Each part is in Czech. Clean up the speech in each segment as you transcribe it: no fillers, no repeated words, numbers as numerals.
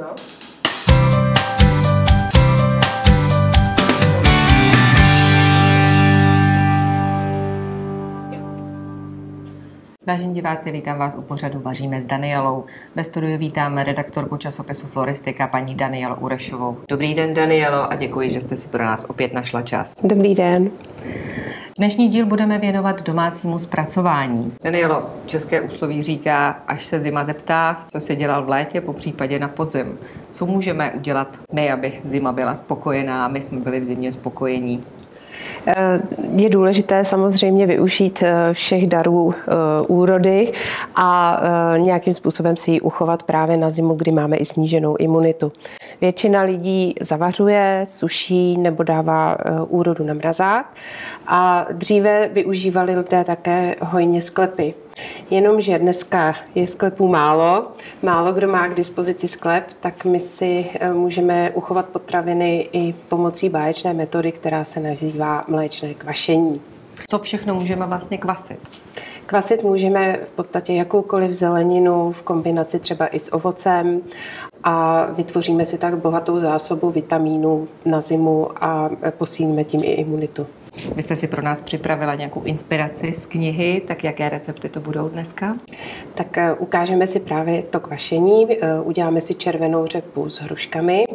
No. Vážení diváci, vítám vás u pořadu Vaříme s Danielou. Ve studiu vítáme redaktorku časopisu Floristika paní Danielu Urešovou. Dobrý den, Danielo, a děkuji, že jste si pro nás opět našla čas. Dobrý den. Dnešní díl budeme věnovat domácímu zpracování. Danielo, české úsloví říká, až se zima zeptá, co se dělal v létě, po případě na podzim. Co můžeme udělat my, aby zima byla spokojená, my jsme byli v zimě spokojení? Je důležité samozřejmě využít všech darů úrody a nějakým způsobem si ji uchovat právě na zimu, kdy máme i sníženou imunitu. Většina lidí zavařuje, suší nebo dává úrodu na mrazák a dříve využívali lidé také hojně sklepy. Jenomže dneska je sklepů málo kdo má k dispozici sklep, tak my si můžeme uchovat potraviny i pomocí báječné metody, která se nazývá mléčné kvašení. Co všechno můžeme vlastně kvasit? Kvasit můžeme v podstatě jakoukoliv zeleninu v kombinaci třeba i s ovocem a vytvoříme si tak bohatou zásobu vitamínů na zimu a posílíme tím i imunitu. Vy jste si pro nás připravila nějakou inspiraci z knihy, tak jaké recepty to budou dneska? Tak ukážeme si právě to kvašení, uděláme si červenou řepu s hruškami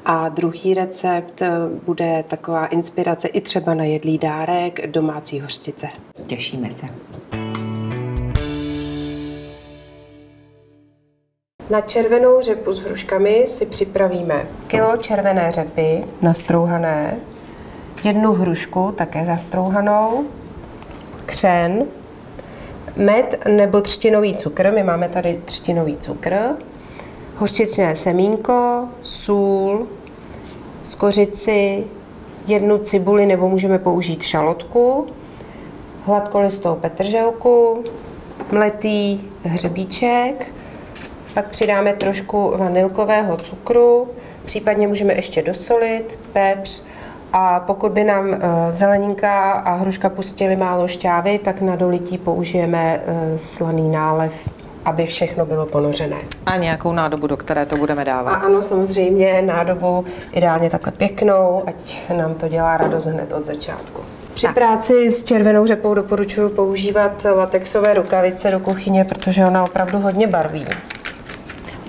a druhý recept bude taková inspirace i třeba na jedlý dárek, domácí hořčice. Těšíme se. Na červenou řepu s hruškami si připravíme kilo červené řepy nastrouhané, 1 hrušku také zastrouhanou, křen, med nebo třtinový cukr, my máme tady třtinový cukr, hořčičné semínko, sůl, skořici, 1 cibuli nebo můžeme použít šalotku, hladkolistou petrželku, mletý hřebíček, pak přidáme trošku vanilkového cukru, případně můžeme ještě dosolit, pepř. A pokud by nám zeleninka a hruška pustily málo šťávy, tak na dolití použijeme slaný nálev, aby všechno bylo ponořené. A nějakou nádobu, do které to budeme dávat? A ano, samozřejmě nádobu ideálně takhle pěknou, ať nám to dělá radost hned od začátku. Při práci s červenou řepou doporučuji používat latexové rukavice do kuchyně, protože ona opravdu hodně barví.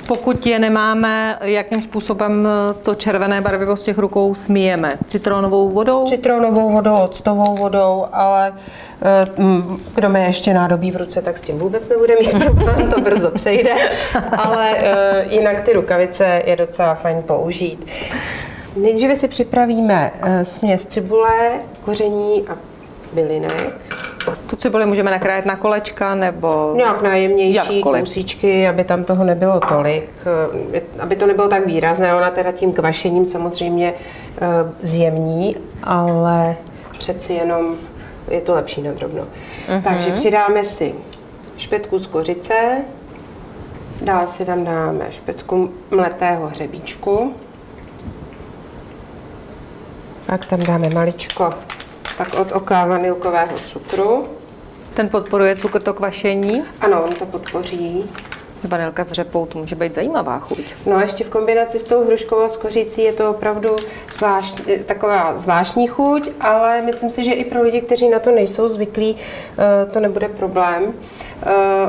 Pokud je nemáme, jakým způsobem to červené barvivo z těch rukou smijeme? Citronovou vodou? Citronovou vodou, octovou vodou, ale kdo má ještě nádobí v ruce, tak s tím vůbec nebude mít problém, to brzo přejde, ale jinak ty rukavice je docela fajn použít. Nejdříve si připravíme směs cibule, koření a bylinek. Tu cibuli můžeme nakrájet na kolečka nebo nějak najjemnější kousíčky, aby tam toho nebylo tolik, aby to nebylo tak výrazné. Ona teda tím kvašením samozřejmě zjemní, ale přeci jenom je to lepší na drobno. Takže přidáme si špetku z kořice, dál si tam dáme špetku mletého hřebíčku, pak tam dáme maličko tak od oka vanilkového cukru. Ten podporuje cukr to kvašení? Ano, on to podpoří. Vanilka s řepou, to může být zajímavá chuť. No a ještě v kombinaci s tou hruškou a s kořicí je to opravdu taková zvláštní chuť, ale myslím si, že i pro lidi, kteří na to nejsou zvyklí, to nebude problém.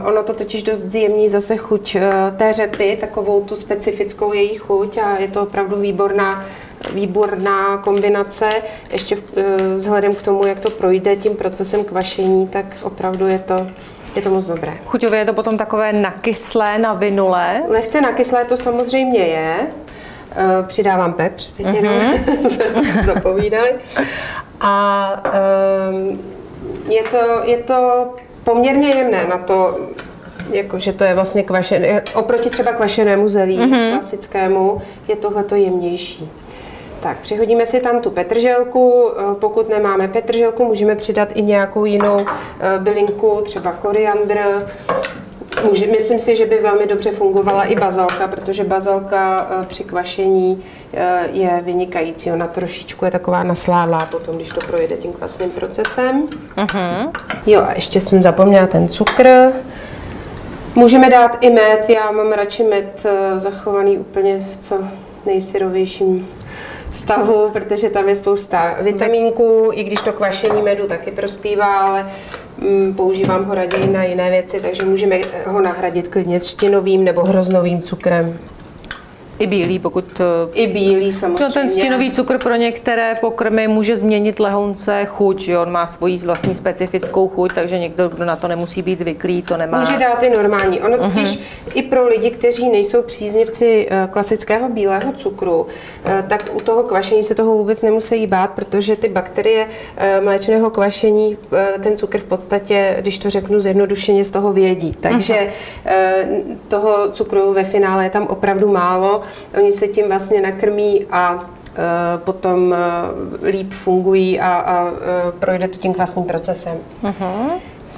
Ono to totiž dost zjemní zase chuť té řepy, takovou tu specifickou její chuť a je to opravdu výborná kombinace. Ještě vzhledem k tomu, jak to projde tím procesem kvašení, tak opravdu je to moc dobré. Chuťově je to potom takové nakyslé, navinulé. Lehce nakyslé to samozřejmě je. Přidávám pepř, teď jenom zapovídali. A je to poměrně jemné na to, jakože to je vlastně kvašené. Oproti třeba kvašenému zelí klasickému je tohleto jemnější. Tak, přihodíme si tam tu petrželku, pokud nemáme petrželku, můžeme přidat i nějakou jinou bylinku, třeba koriandr. Myslím si, že by velmi dobře fungovala i bazalka, protože bazalka při kvašení je vynikající. Ona trošičku je taková nasládlá potom, když to projde tím kvasným procesem. Jo, a ještě jsem zapomněla ten cukr. Můžeme dát i med, já mám radši med zachovaný úplně v co nejsyrovějším stavu, protože tam je spousta vitamínků, i když to kvašení medu taky prospívá, ale používám ho raději na jiné věci, takže můžeme ho nahradit klidně třtinovým nebo hroznovým cukrem. I bílý, pokud... I bílý samozřejmě. No, ten stínový cukr pro některé pokrmy může změnit lehounce chuť, že on má svoji vlastní specifickou chuť, takže někdo, kdo na to nemusí být zvyklý, to nemá. Může dát i normální. Ono totiž i pro lidi, kteří nejsou příznivci klasického bílého cukru, tak u toho kvašení se toho vůbec nemusí bát, protože ty bakterie mléčného kvašení ten cukr v podstatě, když to řeknu zjednodušeně, z toho vědí. Takže toho cukru ve finále je tam opravdu málo. Oni se tím vlastně nakrmí a potom líp fungují a projde to tím kvasným procesem.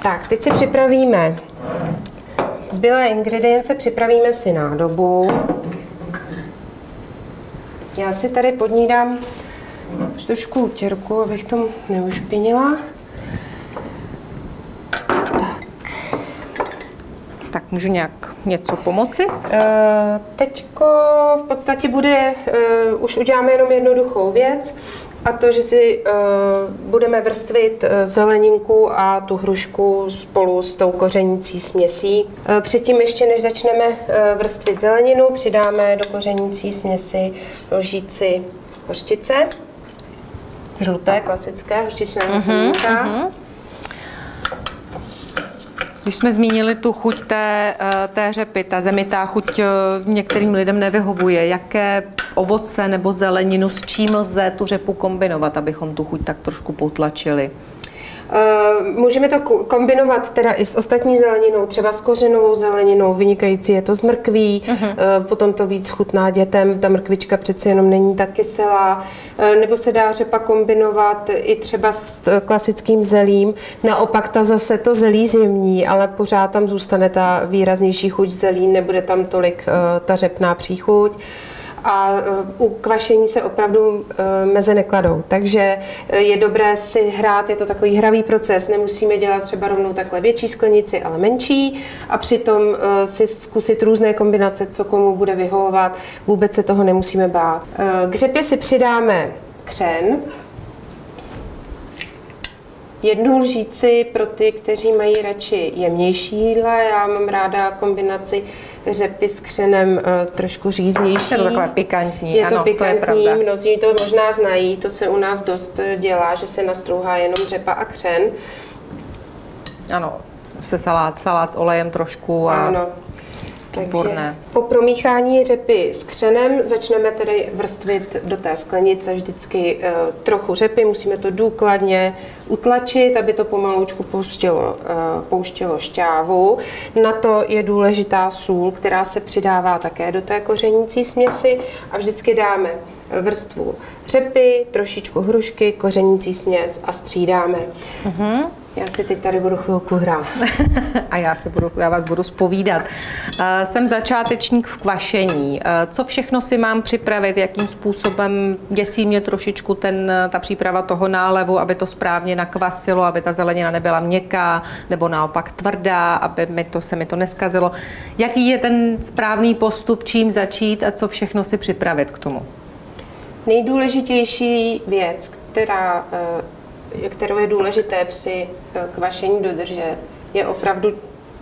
Tak, teď si připravíme zbylé ingredience, připravíme si nádobu. Já si tady pod ní dám trošku utěrku, abych to neušpinila. Tak můžu nějak něco pomoci? Teďko v podstatě bude, už uděláme jenom jednoduchou věc, a to, že si budeme vrstvit zeleninku a tu hrušku spolu s tou kořenící směsí. Předtím ještě, než začneme vrstvit zeleninu, přidáme do kořenící směsi lžíci hořčice, žluté, klasické, hořčičného semínka. Když jsme zmínili tu chuť té řepy, ta zemitá chuť některým lidem nevyhovuje. Jaké ovoce nebo zeleninu, s čím lze tu řepu kombinovat, abychom tu chuť tak trošku potlačili? Můžeme to kombinovat teda i s ostatní zeleninou, třeba s kořenovou zeleninou, vynikající je to z mrkví, potom to víc chutná dětem, ta mrkvička přece jenom není tak kyselá, nebo se dá řepa kombinovat i třeba s klasickým zelím, naopak ta zase to zelí zjemní, ale pořád tam zůstane ta výraznější chuť zelí, nebude tam tolik ta řepná příchuť. A u kvašení se opravdu meze nekladou, takže je dobré si hrát, je to takový hravý proces, nemusíme dělat třeba rovnou takhle větší sklenici, ale menší a přitom si zkusit různé kombinace, co komu bude vyhovovat, vůbec se toho nemusíme bát. K řepě si přidáme křen, 1 lžíci pro ty, kteří mají radši jemnější jídla. Já mám ráda kombinaci řepy s křenem trošku říznější. Je to takové pikantní, je to ano, pikantní, to je pravda. Mnozí to možná znají, to se u nás dost dělá, že se nastrouhá jenom řepa a křen. Ano, se salát s olejem trošku a ano. výborné. Po promíchání řepy s křenem začneme tedy vrstvit do té sklenice vždycky trochu řepy, musíme to důkladně utlačit, aby to pomaloučku pouštělo šťávu. Na to je důležitá sůl, která se přidává také do té kořenící směsi a vždycky dáme vrstvu řepy, trošičku hrušky, kořenící směs a střídáme. Já si teď tady budu chvilku hrát. A já vás budu zpovídat. Jsem začátečník v kvašení. Co všechno si mám připravit, jakým způsobem děsí mě trošičku ta příprava toho nálevu, aby to správně nakvasilo, aby ta zelenina nebyla měkká nebo naopak tvrdá, aby se mi to neskazilo. Jaký je ten správný postup, čím začít a co všechno si připravit k tomu? Nejdůležitější věc, kterou je důležité při kvašení dodržet, je opravdu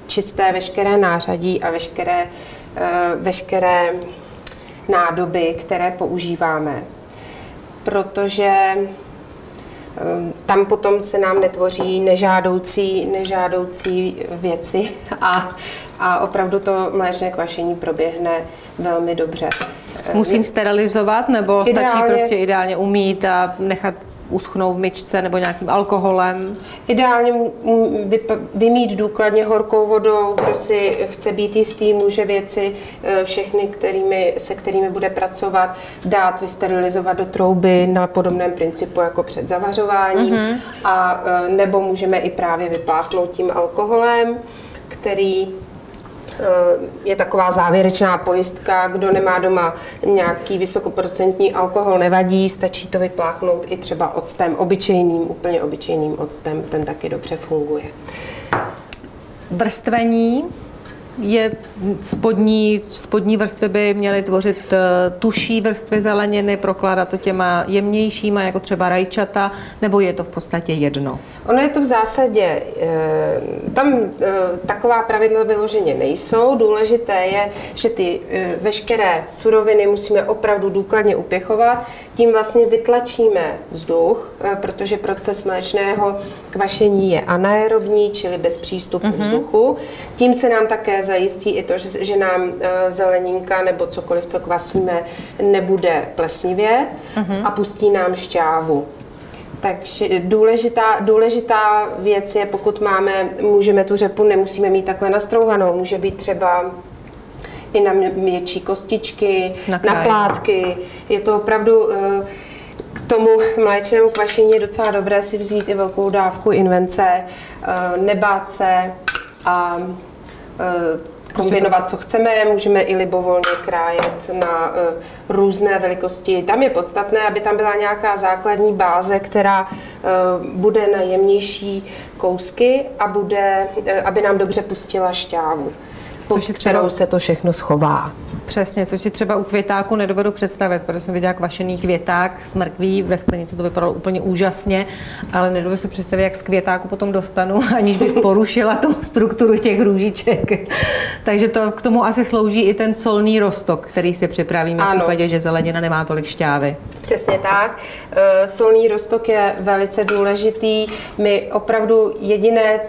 čisté veškeré nářadí a veškeré nádoby, které používáme. Protože tam potom se nám netvoří nežádoucí věci a opravdu to mléčné kvašení proběhne velmi dobře. Musím sterilizovat nebo stačí prostě ideálně umýt a nechat uschnou v myčce nebo nějakým alkoholem? Ideálně vymýt důkladně horkou vodou. Kdo si chce být jistý, může věci všechny, se kterými bude pracovat, dát vysterilizovat do trouby na podobném principu jako před zavařováním. A nebo můžeme i právě vypláchnout tím alkoholem, který je taková závěrečná pojistka. Kdo nemá doma nějaký vysokoprocentní alkohol, nevadí, stačí to vypláchnout i třeba octem, úplně obyčejným octem, ten taky dobře funguje. Vrstvení? spodní vrstvy by měly tvořit tuší vrstvy zeleniny, prokládat to těma jemnějšíma, jako třeba rajčata, nebo je to v podstatě jedno? Ono je to v zásadě, tam taková pravidla vyloženě nejsou. Důležité je, že ty veškeré suroviny musíme opravdu důkladně upěchovat. Tím vlastně vytlačíme vzduch, protože proces mléčného kvašení je anaerobní, čili bez přístupu vzduchu. Tím se nám také zajistí i to, že nám zeleninka nebo cokoliv, co kvasíme, nebude plesnivě a pustí nám šťávu. Takže důležitá věc je, pokud můžeme tu řepu, nemusíme mít takhle nastrouhanou, může být třeba i na větší kostičky, na plátky. Je to opravdu k tomu mléčnému kvašení je docela dobré si vzít i velkou dávku invence, nebát se a kombinovat, co chceme. Můžeme i libovolně krájet na různé velikosti. Tam je podstatné, aby tam byla nějaká základní báze, která bude na jemnější kousky a aby nám dobře pustila šťávu, kterou se to všechno schová. Přesně, což si třeba u květáku nedovedu představit, protože jsem viděla kvašený květák s mrkví, ve sklenici to vypadalo úplně úžasně, ale nedovedu si představit, jak z květáku potom dostanu, aniž bych porušila tu strukturu těch růžiček. Takže to k tomu asi slouží i ten solný roztok, který si připravíme v případě, že zelenina nemá tolik šťávy. Přesně tak. Solný roztok je velice důležitý. My opravdu jediné,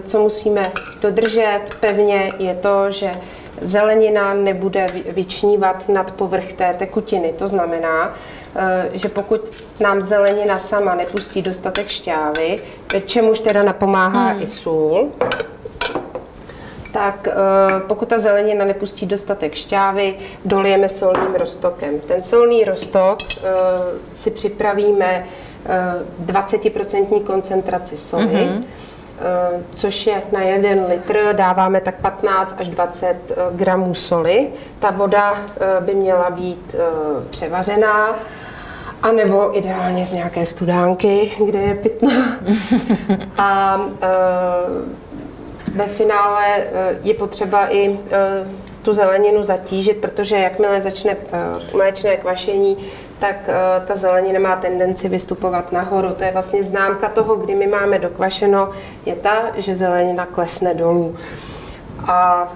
co musíme dodržet pevně, je to, že zelenina nebude vyčnívat nad povrch té tekutiny. To znamená, že pokud nám zelenina sama nepustí dostatek šťávy, čemuž teda napomáhá i sůl, tak pokud ta zelenina nepustí dostatek šťávy, dolijeme solným roztokem. Ten solný roztok si připravíme 20% koncentraci soli, což je na 1 litr, dáváme tak 15 až 20 gramů soli. Ta voda by měla být převařená, anebo ideálně z nějaké studánky, kde je pitná. A ve finále je potřeba i tu zeleninu zatížit, protože jakmile začne mléčné kvašení, tak ta zelenina má tendenci vystupovat nahoru. To je vlastně známka toho, kdy my máme dokvašeno, je ta, že zelenina klesne dolů. A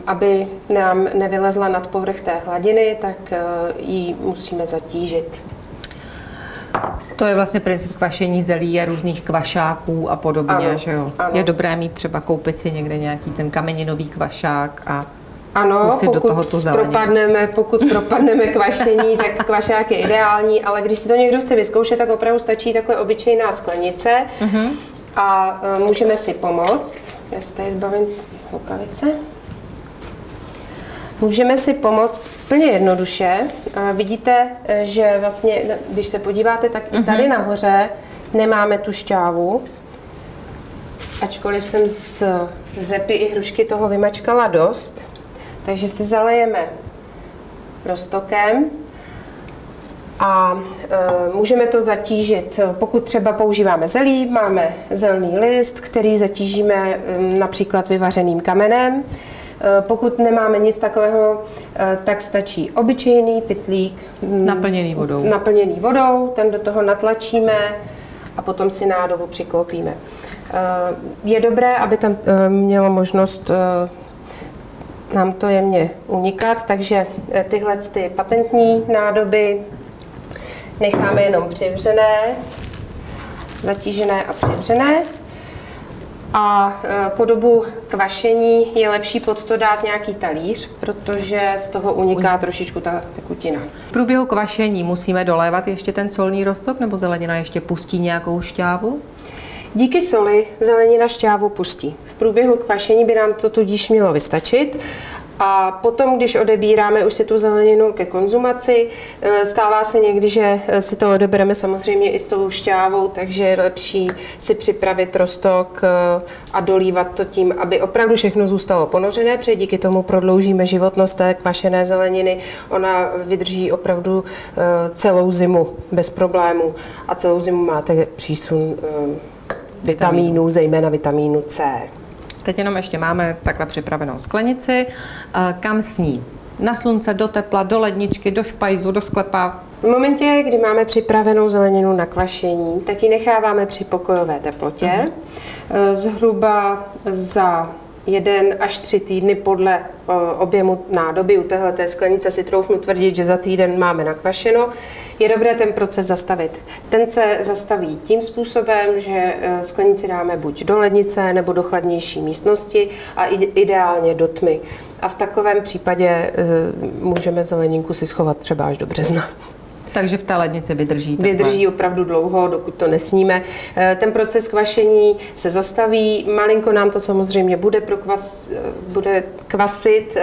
aby nám nevylezla nad povrch té hladiny, tak ji musíme zatížit. To je vlastně princip kvašení zelí a různých kvašáků a podobně, ano, že jo? Ano. Je dobré mít třeba koupit si někde nějaký ten kameninový kvašák a zkusit do toho tu zeleninu. Pokud propadneme kvašení, tak kvašák je ideální, ale když si to někdo chce vyzkoušet, tak opravdu stačí takhle obyčejná sklenice a můžeme si pomoct. Já si tady zbavím rukavice. Můžeme si pomoct úplně jednoduše. Vidíte, že vlastně, když se podíváte, tak i tady nahoře nemáme tu šťávu. Ačkoliv jsem z řepy i hrušky toho vymačkala dost. Takže si zalejeme roztokem a můžeme to zatížit. Pokud třeba používáme zelí, máme zelný list, který zatížíme například vyvařeným kamenem. Pokud nemáme nic takového, tak stačí obyčejný pytlík. Naplněný vodou, ten do toho natlačíme a potom si nádobu přiklopíme. Je dobré, aby tam mělo možnost nám to jemně unikat, takže tyhle ty patentní nádoby necháme jenom přivřené, zatížené a přivřené. A po dobu kvašení je lepší pod to dát nějaký talíř, protože z toho uniká trošičku ta tekutina. V průběhu kvašení musíme dolévat ještě ten solný roztok, nebo zelenina ještě pustí nějakou šťávu? Díky soli zelenina šťávu pustí. V průběhu kvašení by nám to tudíž mělo vystačit. A potom, když odebíráme už si tu zeleninu ke konzumaci, stává se někdy, že si to odebereme samozřejmě i s tou šťávou, takže je lepší si připravit roztok a dolívat to tím, aby opravdu všechno zůstalo ponořené, protože díky tomu prodloužíme životnost té kvašené zeleniny. Ona vydrží opravdu celou zimu bez problémů a celou zimu máte přísun vitamínů, zejména vitamínu C. Teď jenom ještě máme takhle připravenou sklenici. Kam s ní? Na slunce, do tepla, do ledničky, do špajzu, do sklepa? V momentě, kdy máme připravenou zeleninu na kvašení, tak ji necháváme při pokojové teplotě. Zhruba za 1 až 3 týdny podle objemu nádoby. U téhleté sklenice si troufnu tvrdit, že za týden máme nakvašeno. Je dobré ten proces zastavit. Ten se zastaví tím způsobem, že sklenici dáme buď do lednice nebo do chladnější místnosti a ideálně do tmy. A v takovém případě můžeme zeleninku si schovat třeba až do března. Takže v té lednici vydrží? Vydrží opravdu dlouho, dokud to nesníme. Ten proces kvašení se zastaví, malinko nám to samozřejmě bude kvasit,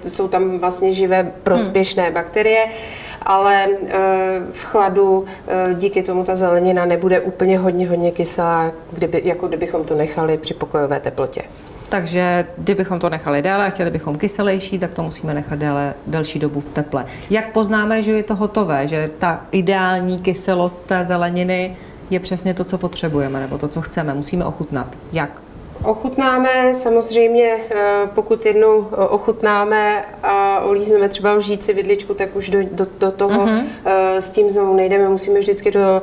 jsou tam vlastně živé prospěšné bakterie, ale v chladu díky tomu ta zelenina nebude úplně hodně kyselá, jako kdybychom to nechali při pokojové teplotě. Takže kdybychom to nechali déle a chtěli bychom kyselější, tak to musíme nechat delší dobu v teple. Jak poznáme, že je to hotové, že ta ideální kyselost té zeleniny je přesně to, co potřebujeme, nebo to, co chceme? Musíme ochutnat. Jak? Ochutnáme samozřejmě, pokud jednou ochutnáme a olízneme třeba lžíci vidličku, tak už do toho s tím znovu nejdeme. Musíme vždycky do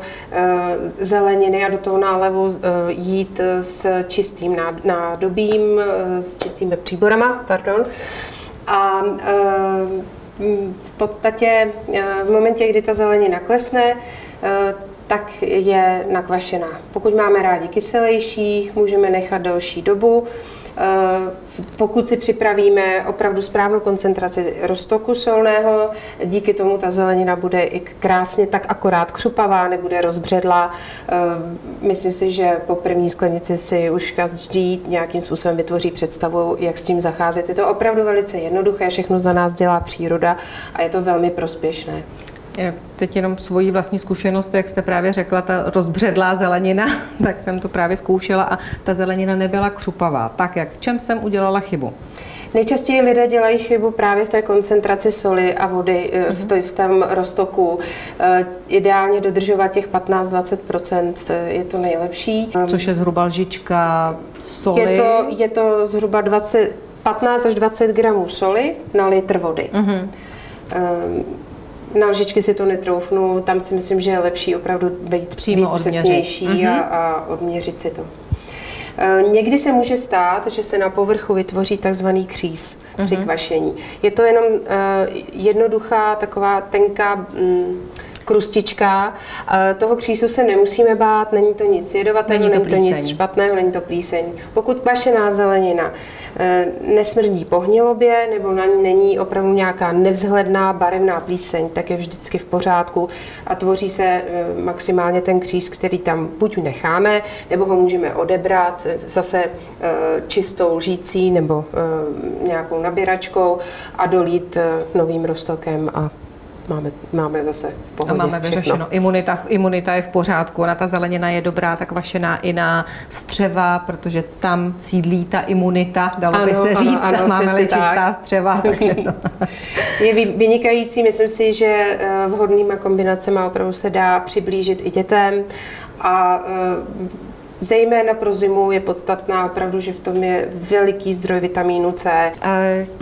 zeleniny a do toho nálevu jít s čistým nádobím, s čistými příborama, pardon. A v podstatě v momentě, kdy ta zelenina klesne, tak je nakvašená. Pokud máme rádi kyselější, můžeme nechat delší dobu. Pokud si připravíme opravdu správnou koncentraci roztoku solného, díky tomu ta zelenina bude i krásně tak akorát křupavá, nebude rozbředlá. Myslím si, že po první sklenici si už každý nějakým způsobem vytvoří představu, jak s tím zacházet. Je to opravdu velice jednoduché, všechno za nás dělá příroda a je to velmi prospěšné. Teď jenom svoji vlastní zkušenost, jak jste právě řekla, ta rozbředlá zelenina, tak jsem to právě zkoušela a ta zelenina nebyla křupavá. Tak jak v čem jsem udělala chybu? Nejčastěji lidé dělají chybu právě v té koncentraci soli a vody v tom roztoku. Ideálně dodržovat těch 15-20%, je to nejlepší. Což je zhruba lžička soli? Je to zhruba 15 až 20 gramů soli na litr vody. Na lžičky si to netroufnu, tam si myslím, že je lepší opravdu být přesnější a odměřit si to. Někdy se může stát, že se na povrchu vytvoří takzvaný kříz při kvašení. Je to jenom jednoduchá, taková tenká krustička. Toho křízu se nemusíme bát, není to nic jedovatého, není to nic špatného, není to plíseň. Pokud kvašená zelenina nesmrdí po hnilobě nebo na ní není opravdu nějaká nevzhledná barevná plíseň, tak je vždycky v pořádku a tvoří se maximálně ten kříz, který tam buď necháme, nebo ho můžeme odebrat zase čistou lžící nebo nějakou nabíračkou a dolít novým roztokem a máme zase v pohodě. A máme vyřešeno. Imunita je v pořádku. Ona ta zelenina je dobrá, tak kvašená i na střeva, protože tam sídlí ta imunita, dalo by se říct. Ano, máme-li čistá střeva. Je vynikající, myslím si, že vhodnýma kombinacemi opravdu se dá přiblížit i dětem a zejména pro zimu je podstatná opravdu, že v tom je veliký zdroj vitamínu C.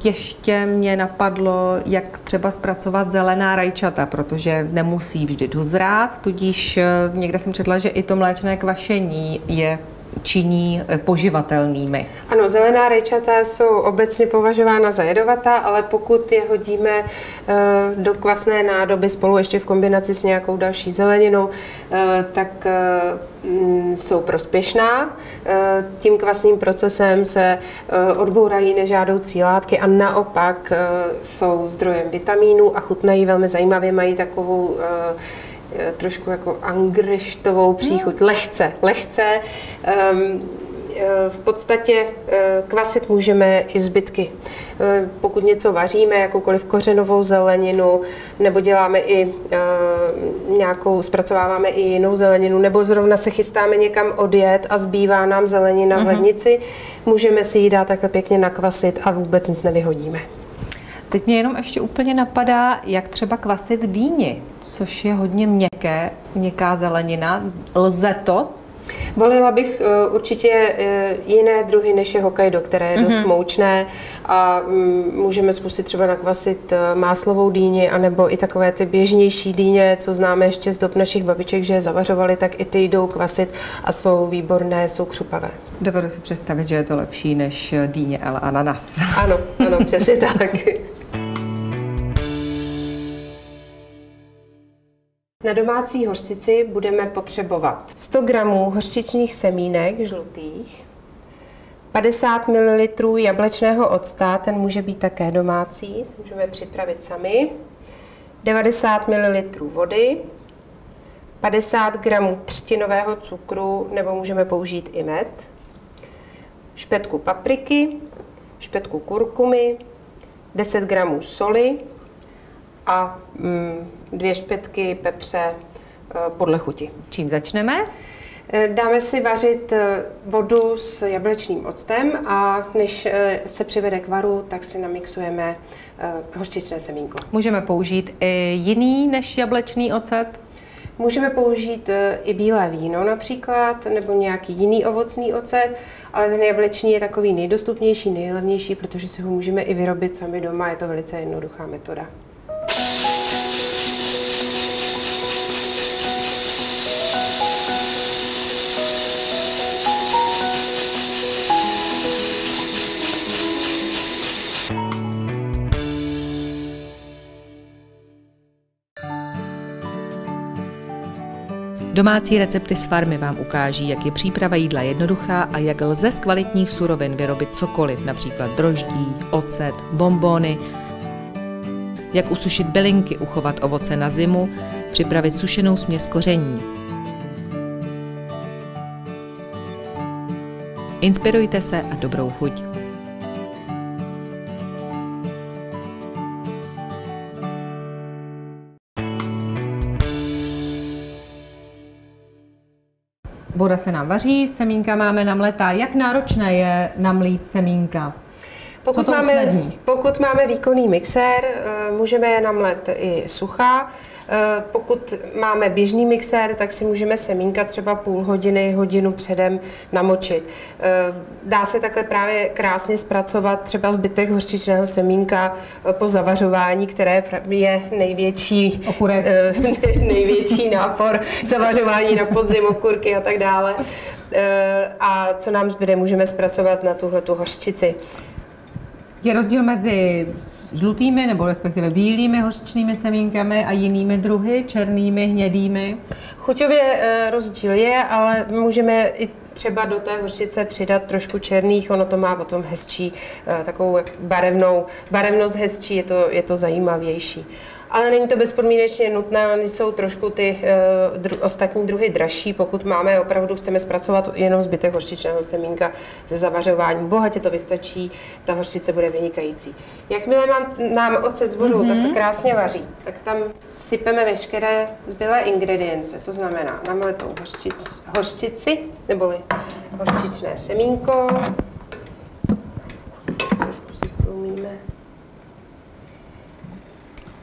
Ještě mě napadlo, jak třeba zpracovat zelená rajčata, protože nemusí vždy dozrát, tudíž někde jsem četla, že i to mléčné kvašení je činí poživatelnými. Ano, zelená rajčata jsou obecně považována za jedovatá, ale pokud je hodíme do kvasné nádoby spolu ještě v kombinaci s nějakou další zeleninou, tak jsou prospěšná. Tím kvasným procesem se odbourají nežádoucí látky a naopak jsou zdrojem vitamínů a chutnají velmi zajímavě, mají takovou trošku jako angreštovou příchuť, lehce. V podstatě kvasit můžeme i zbytky. Pokud něco vaříme, jakoukoliv kořenovou zeleninu, nebo děláme i zpracováváme i jinou zeleninu, nebo zrovna se chystáme někam odjet a zbývá nám zelenina v lednici, můžeme si ji dát takhle pěkně nakvasit a vůbec nic nevyhodíme. Teď mě jenom ještě úplně napadá, jak třeba kvasit dýni, což je hodně měkká zelenina. Lze to? Volila bych určitě jiné druhy než je Hokkaido, které je dost moučné a můžeme zkusit třeba nakvasit máslovou dýni, anebo i takové ty běžnější dýně, co známe ještě z dob našich babiček, že je zavařovali, tak i ty jdou kvasit a jsou výborné, jsou křupavé. Dovedu si představit, že je to lepší než dýně ale ananas. Ano, přesně tak. Na domácí hořčici budeme potřebovat 100 g hořčičných semínek žlutých, 50 ml jablečného octa, ten může být také domácí, můžeme připravit sami, 90 ml vody, 50 g třtinového cukru, nebo můžeme použít i med, špetku papriky, špetku kurkumy, 10 g soli a 2 špetky pepře podle chuti. Čím začneme? Dáme si vařit vodu s jablečným octem a než se přivede k varu, tak si namixujeme hořčičné semínko. Můžeme použít i jiný než jablečný ocet? Můžeme použít i bílé víno například, nebo nějaký jiný ovocný ocet, ale ten jablečný je takový nejdostupnější, nejlevnější, protože si ho můžeme i vyrobit sami doma, je to velice jednoduchá metoda. Domácí recepty z farmy vám ukáží, jak je příprava jídla jednoduchá a jak lze z kvalitních surovin vyrobit cokoliv, například droždí, ocet, bonbony, jak usušit bylinky, uchovat ovoce na zimu, připravit sušenou směs koření. Inspirujte se a dobrou chuť. Voda se nám vaří, semínka máme namletá. Jak náročné je namlít semínka? Pokud máme výkonný mixér, můžeme je namlet i suchá. Pokud máme běžný mixér, tak si můžeme semínka třeba půl hodiny, hodinu předem namočit. Dá se takhle právě krásně zpracovat třeba zbytek hořčičného semínka po zavařování, které je největší nápor zavařování na podzim, okurky a tak dále. A co nám zbyde, můžeme zpracovat na tuhletu hořčici. Je rozdíl mezi žlutými nebo respektive bílými hořčičnými semínkami a jinými druhy, černými, hnědými? Chuťově rozdíl je, ale můžeme i třeba do té hořčice přidat trošku černých, ono to má potom hezčí, takovou barevnost hezčí, je to zajímavější. Ale není to bezpodmínečně nutné, oni jsou trošku ty ostatní druhy dražší, pokud chceme zpracovat jenom zbytek hořčičného semínka ze zavařování. Bohatě to vystačí, ta hořčice bude vynikající. Jakmile nám ocet s vodou tak krásně vaří, tak tam sypeme veškeré zbylé ingredience, to znamená namletou hořčici, neboli hořčičné semínko. Trošku si stlumíme.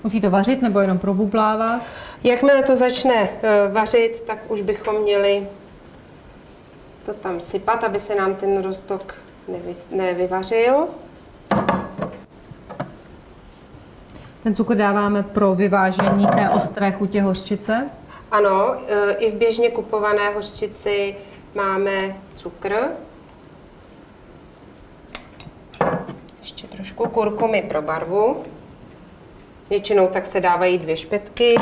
Musí to vařit nebo jenom probublávat? Jakmile to začne vařit, tak už bychom měli to tam sypat, aby se nám ten roztok nevyvařil. Ten cukr dáváme pro vyvážení té ostré chutě hořčice? Ano, i v běžně kupované hořčici máme cukr. Ještě trošku kurkumy pro barvu. Většinou tak se dávají 2 špetky.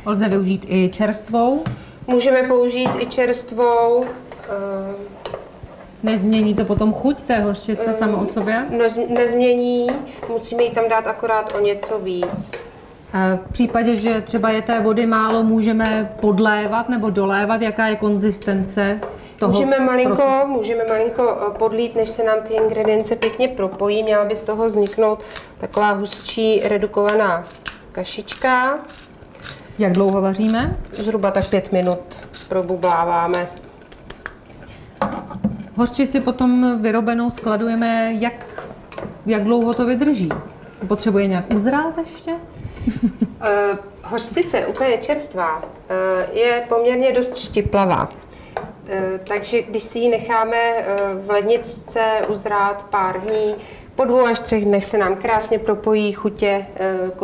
Lze využít i čerstvou? Můžeme použít i čerstvou. Nezmění to potom chuť té hořčice samo o sobě? Nezmění, musíme jí tam dát akorát o něco víc. V případě, že třeba je té vody málo, můžeme podlévat nebo dolévat? Jaká je konzistence toho? Můžeme malinko podlít, než se nám ty ingredience pěkně propojí. Měla by z toho vzniknout taková hustší redukovaná kašička. Jak dlouho vaříme? Zhruba tak 5 minut probubláváme. Hořčici potom vyrobenou skladujeme, jak dlouho to vydrží? Potřebuje nějak uzrát ještě? Hořčice úplně čerstvá je poměrně dost štiplavá. Takže když si ji necháme v ledničce uzrát pár dní, po 2 až 3 dnech se nám krásně propojí chutě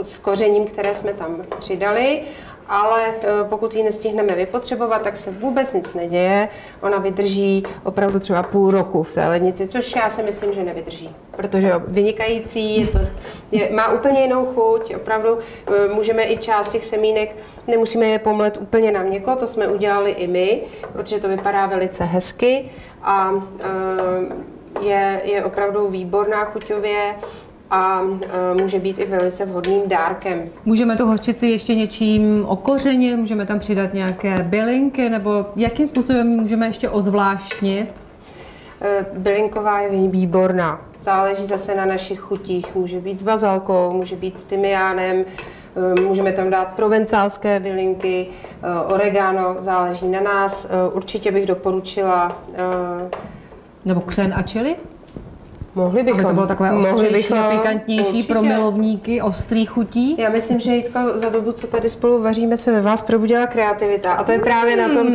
s kořením, které jsme tam přidali, ale pokud ji nestihneme vypotřebovat, tak se vůbec nic neděje. Ona vydrží opravdu třeba půl roku v té lednici, což já si myslím, že nevydrží, protože vynikající, má úplně jinou chuť, opravdu můžeme i část těch semínek, nemusíme je pomlet úplně na měkko, to jsme udělali i my, protože to vypadá velice hezky a je opravdu výborná chuťově a může být i velice vhodným dárkem. Můžeme tu hořčici ještě něčím okořenit, můžeme tam přidat nějaké bylinky, nebo jakým způsobem můžeme ještě ozvláštnit? Bylinková je výborná. Záleží zase na našich chutích. Může být s bazalkou, může být s tymiánem, můžeme tam dát provencálské bylinky, oregano, záleží na nás. Určitě bych doporučila. Nebo křen a chili? Mohli bychom. Aby to bylo takové ostřejší a pikantnější určitě. Pro milovníky ostrých chutí. Já myslím, že Jitko, za dobu, co tady spolu vaříme, se ve vás probudila kreativita. A to je právě na tom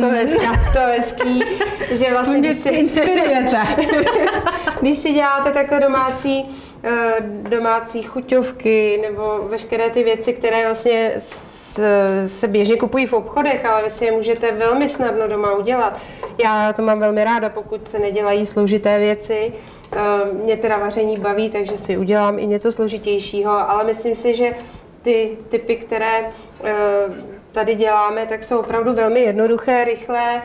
to hezký, že vlastně, když si inspirujete. Když si děláte takhle domácí chuťovky nebo veškeré ty věci, které vlastně se běžně kupují v obchodech, ale vy si je můžete velmi snadno doma udělat. Já to mám velmi ráda, pokud se nedělají složité věci. Mě teda vaření baví, takže si udělám i něco složitějšího, ale myslím si, že ty typy, které tady děláme, tak jsou opravdu velmi jednoduché, rychlé,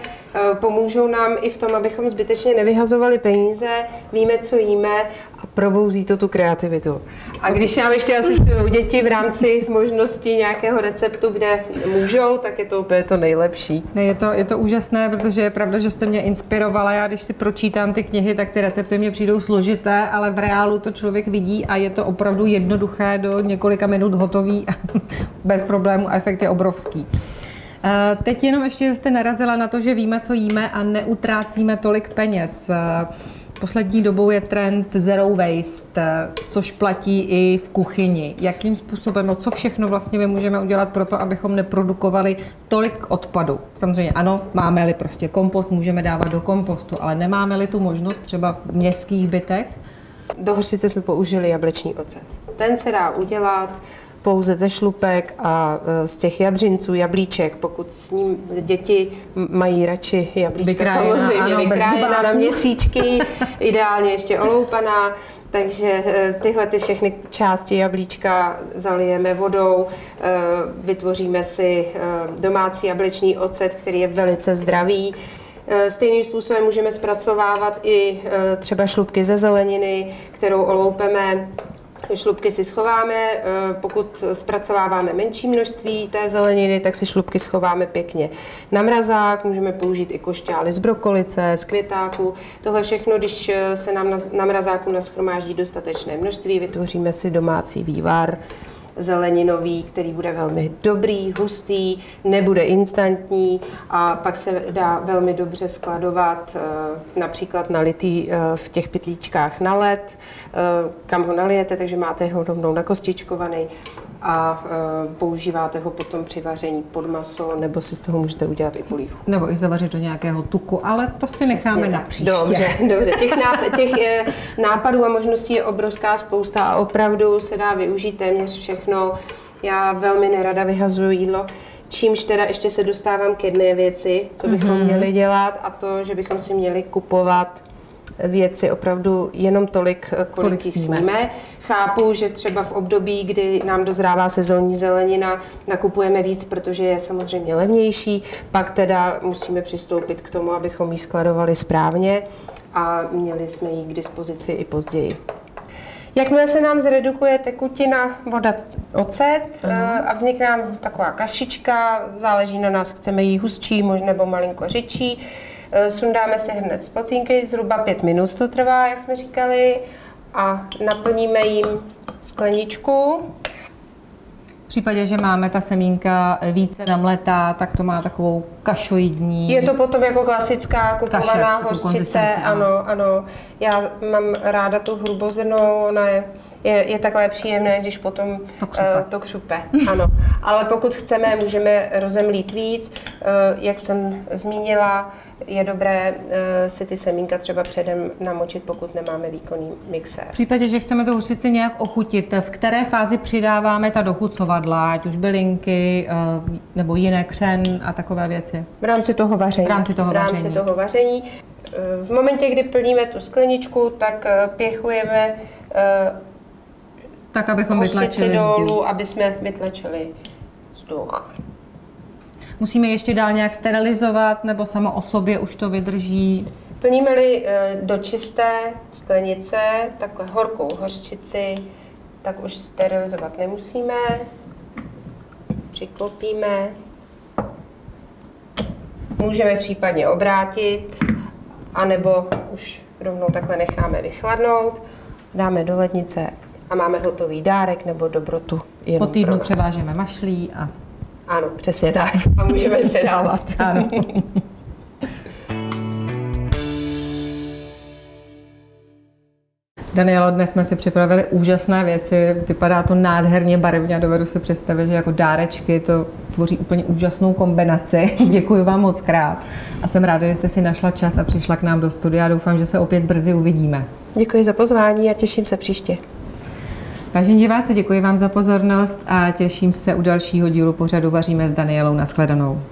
pomůžou nám i v tom, abychom zbytečně nevyhazovali peníze, víme, co jíme a probouzí to tu kreativitu. A když nám ještě asistují děti v rámci možnosti nějakého receptu, kde můžou, tak je to úplně to nejlepší. Ne, je to úžasné, protože je pravda, že jste mě inspirovala. Já když si pročítám ty knihy, tak ty recepty mě přijdou složité, ale v reálu to člověk vidí a je to opravdu jednoduché, do několika minut hotový, bez problémů a efekt je obrovský. Teď jenom ještě jste narazila na to, že víme, co jíme a neutrácíme tolik peněz. Poslední dobou je trend zero waste, což platí i v kuchyni. Jakým způsobem, co všechno vlastně my můžeme udělat pro to, abychom neprodukovali tolik odpadu? Samozřejmě ano, máme-li prostě kompost, můžeme dávat do kompostu, ale nemáme-li tu možnost třeba v městských bytech? Do hořčice jsme použili jablečný ocet. Ten se dá udělat pouze ze šlupek a z těch jabřinců, jablíček, pokud s ním děti mají radši jablíčka, samozřejmě vykrájená na měsíčky, ideálně ještě oloupaná, takže tyhle všechny části jablíčka zalijeme vodou, vytvoříme si domácí jablečný ocet, který je velice zdravý. Stejným způsobem můžeme zpracovávat i třeba šlupky ze zeleniny, kterou oloupeme. Šlupky si schováme, pokud zpracováváme menší množství té zeleniny, tak si šlupky schováme pěkně na mrazák, můžeme použít i košťály z brokolice, z květáku. Tohle všechno, když se nám na mrazáku nashromáždí dostatečné množství, vytvoříme si domácí vývar zeleninový, který bude velmi dobrý, hustý, nebude instantní a pak se dá velmi dobře skladovat, například nalitý v těch pytlíčkách na led, kam ho nalijete, takže máte ho rovnou nakostičkovaný a používáte ho potom při vaření pod maso, nebo si z toho můžete udělat i polívku. Nebo i zavařit do nějakého tuku, ale to si necháme na příště. Dobře. Těch nápadů a možností je obrovská spousta a opravdu se dá využít téměř všechno. Já velmi nerada vyhazuju jídlo, čímž teda ještě se dostávám k jedné věci, co bychom měli dělat, a to, že bychom si měli kupovat věci opravdu jenom tolik, kolik jich sníme. Chápu, že třeba v období, kdy nám dozrává sezónní zelenina, nakupujeme víc, protože je samozřejmě levnější, pak teda musíme přistoupit k tomu, abychom ji skladovali správně a měli jsme ji k dispozici i později. Jakmile se nám zredukuje tekutina, voda, ocet a vznikne nám taková kašička, záleží na nás, chceme ji hustší, možná nebo malinko řidší, sundáme si hned z plotínky, zhruba 5 minut to trvá, jak jsme říkali, a naplníme jim skleničku. V případě, že máme ta semínka více namletá, tak to má takovou kašoidní... Je to potom jako klasická kupovaná hořčice, ano. Já mám ráda tu hrubozrnou, ona je je takové příjemné, když potom to křupe. Ano. Ale pokud chceme, můžeme rozemlít víc. Jak jsem zmínila, je dobré si ty semínka třeba předem namočit, pokud nemáme výkonný mixér. V případě, že chceme tu hořčici nějak ochutit, v které fázi přidáváme ta dochucovadla, ať už bylinky nebo jiné, křen a takové věci? V rámci toho vaření. V rámci toho vaření. V momentě, kdy plníme tu skleničku, tak pěchujeme tak, abychom vytlačili dolů, aby jsme vytlačili vzduch. Musíme ještě dál nějak sterilizovat, nebo samo o sobě už to vydrží? Plníme-li do čisté sklenice takhle horkou hořčici, tak už sterilizovat nemusíme. Přiklopíme. Můžeme případně obrátit, anebo už rovnou takhle necháme vychladnout, dáme do lednice a máme hotový dárek nebo dobrotu. Po týdnu převážeme mašlí a... Ano, přesně tak. A můžeme předávat. Ano. Danielo, dnes jsme si připravili úžasné věci, vypadá to nádherně barevně a dovedu si představit, že jako dárečky to tvoří úplně úžasnou kombinaci. Děkuji vám moc krát a jsem ráda, že jste si našla čas a přišla k nám do studia. Doufám, že se opět brzy uvidíme. Děkuji za pozvání a těším se příště. Vážení diváci, děkuji vám za pozornost a těším se u dalšího dílu pořadu Vaříme s Danielou. Nashledanou.